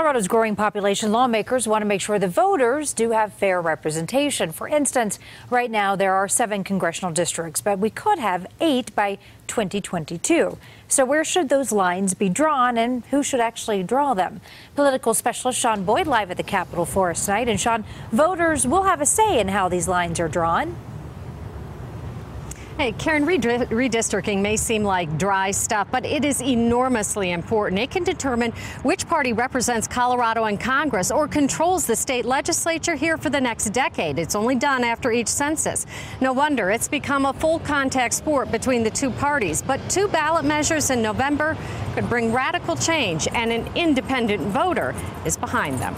Colorado's growing population, lawmakers want to make sure the voters do have fair representation. For instance, right now there are 7 congressional districts, but we could have 8 by 2022. So where should those lines be drawn, and who should actually draw them? Political specialist Sean Boyd live at the Capitol for us tonight. And Sean, voters will have a say in how these lines are drawn. Hey, Karen, redistricting may seem like dry stuff, but it is enormously important. It can determine which party represents Colorado in Congress or controls the state legislature here for the next decade. It's only done after each census. No wonder it's become a full contact sport between the two parties. But 2 ballot measures in November could bring radical change, and an independent voter is behind them.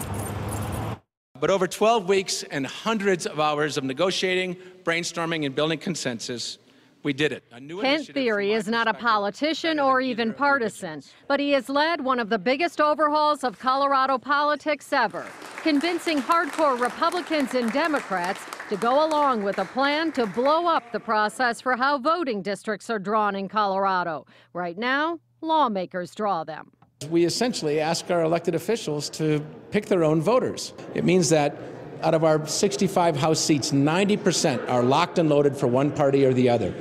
But over 12 weeks and hundreds of hours of negotiating, brainstorming, and building consensus, we did it. Kent Thiry is not a politician or even partisan, but he has led one of the biggest overhauls of Colorado politics ever, convincing hardcore Republicans and Democrats to go along with a plan to blow up the process for how voting districts are drawn in Colorado. Right now, lawmakers draw them. We essentially ask our elected officials to pick their own voters. It means that out of our 65 House seats, 90% are locked and loaded for one party or the other.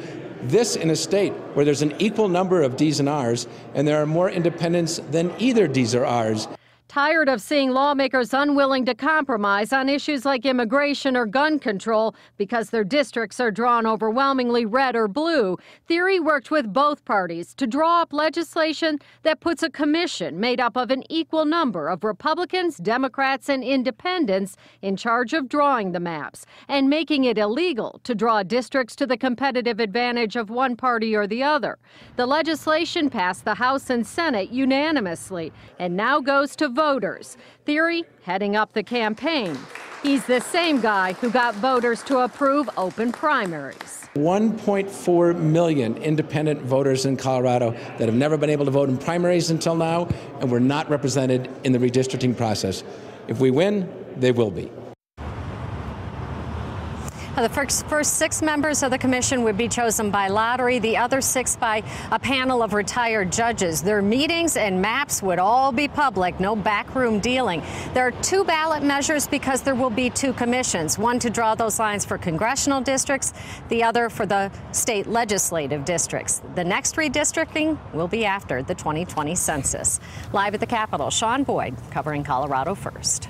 This in a state where there's an equal number of Ds and Rs, and there are more independents than either Ds or Rs. Tired of seeing lawmakers unwilling to compromise on issues like immigration or gun control because their districts are drawn overwhelmingly red or blue, Thiry worked with both parties to draw up legislation that puts a commission made up of an equal number of Republicans, Democrats, and independents in charge of drawing the maps and making it illegal to draw districts to the competitive advantage of one party or the other. The legislation passed the House and Senate unanimously and now goes to voters. Thiry heading up the campaign. He's the same guy who got voters to approve open primaries. 1.4 million independent voters in Colorado that have never been able to vote in primaries until now, and were not represented in the redistricting process. If we win, they will be. The first 6 members of the commission would be chosen by lottery, the other 6 by a panel of retired judges. Their meetings and maps would all be public, no backroom dealing. There are 2 ballot measures because there will be 2 commissions, one to draw those lines for congressional districts, the other for the state legislative districts. The next redistricting will be after the 2020 census. Live at the Capitol, Sean Boyd covering Colorado First.